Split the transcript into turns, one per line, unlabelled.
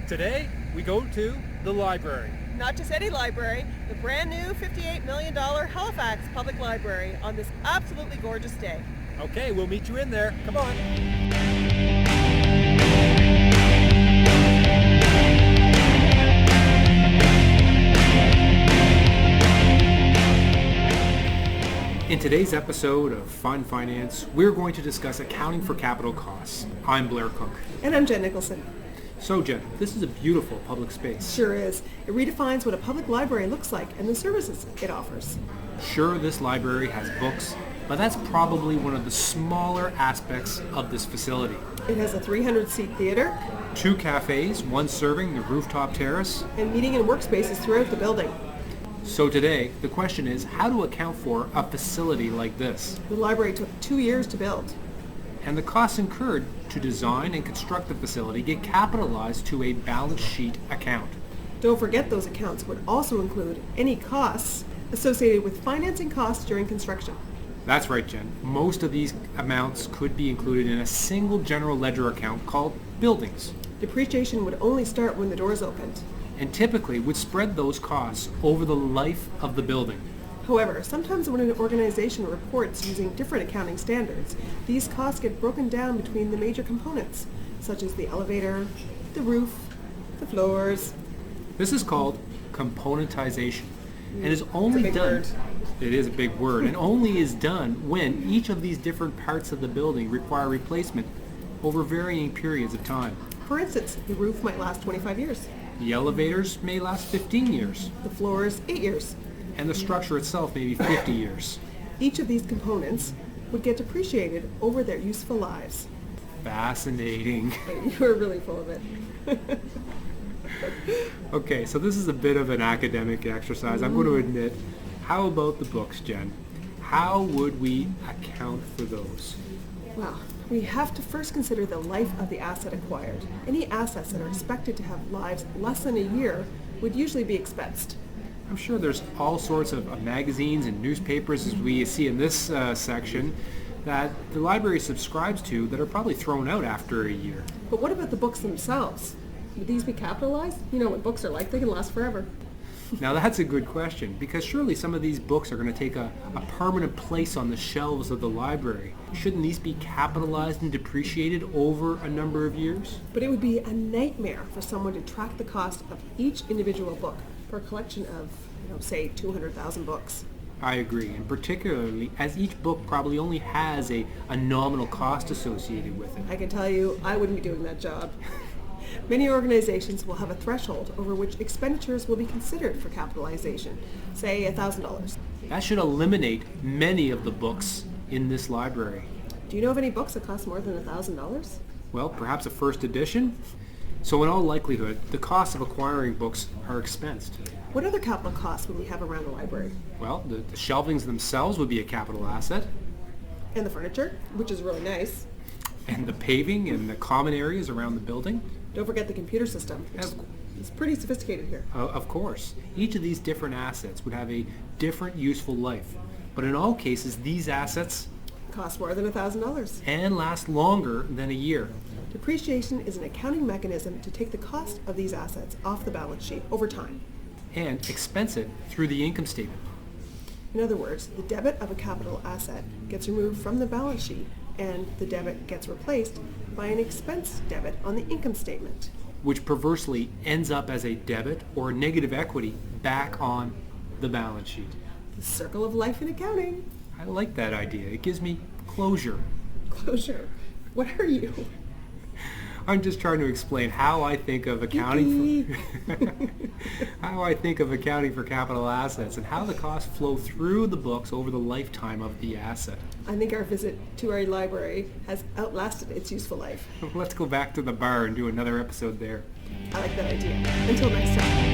Today, we go to the library.
Not just any library, the brand new $58 million Halifax Public Library on this absolutely gorgeous day.
Okay, we'll meet you in there. Come on. In today's episode of Fun Finance, we're going to discuss accounting for capital costs. I'm Blair Cook.
And I'm Jen Nicholson.
So Jen, this is a beautiful public space.
Sure is. It redefines what a public library looks like and the services it offers.
Sure, this library has books, but that's probably one of the smaller aspects of this facility.
It has a 300-seat theater,
2 cafes, one serving the rooftop terrace,
and meeting and workspaces throughout the building.
So today, the question is how to account for a facility like this.
The library took 2 years to build.
And the costs incurred to design and construct the facility get capitalized to a balance sheet account.
Don't forget those accounts would also include any costs associated with financing costs during construction.
That's right, Jen. Most of these amounts could be included in a single general ledger account called buildings.
Depreciation would only start when the doors opened.
And typically would spread those costs over the life of the building.
However, sometimes when an organization reports using different accounting standards, these costs get broken down between the major components, such as the elevator, the roof, the floors.
This is called componentization, and is only done. It is a big word, and only is done when each of these different parts of the building require replacement over varying periods of time.
For instance, the roof might last 25 years.
The elevators may last 15 years.
The floors, 8 years.
And the structure itself may be 50 years.
Each of these components would get depreciated over their useful lives.
Fascinating.
You are really full of it.
Okay, so this is a bit of an academic exercise, I'm going to admit. How about the books, Jen? How would we account for those?
Well, we have to first consider the life of the asset acquired. Any assets that are expected to have lives less than a year would usually be expensed.
I'm sure there's all sorts of magazines and newspapers, as we see in this section, that the library subscribes to that are probably thrown out after a year.
But what about the books themselves? Would these be capitalized? You know what books are like, they can last forever.
Now that's a good question, because surely some of these books are going to take a permanent place on the shelves of the library. Shouldn't these be capitalized and depreciated over a number of years?
But it would be a nightmare for someone to track the cost of each individual book for a collection of, say 200,000 books.
I agree, and particularly as each book probably only has a nominal cost associated with it.
I can tell you, I wouldn't be doing that job. Many organizations will have a threshold over which expenditures will be considered for capitalization, say $1,000.
That should eliminate many of the books in this library.
Do you know of any books that cost more than $1,000?
Well, perhaps a first edition. So in all likelihood, the costs of acquiring books are expensed.
What other capital costs would we have around the library?
Well, the shelvings themselves would be a capital asset.
And the furniture, which is really nice.
And the paving and the common areas around the building.
Don't forget the computer system, which is pretty sophisticated here.
Of course. Each of these different assets would have a different useful life. But in all cases, these assets
cost more than $1,000.
And last longer than a year.
Depreciation is an accounting mechanism to take the cost of these assets off the balance sheet over time.
And expense it through the income statement.
In other words, the debit of a capital asset gets removed from the balance sheet and the debit gets replaced by an expense debit on the income statement.
Which perversely ends up as a debit or negative equity back on the balance sheet.
The circle of life in accounting.
I like that idea. It gives me closure.
Closure? What are you?
I'm just trying to explain how I think of accounting for capital assets and how the costs flow through the books over the lifetime of the asset.
I think our visit to our library has outlasted its useful life.
Let's go back to the bar and do another episode there.
I like that idea. Until next time.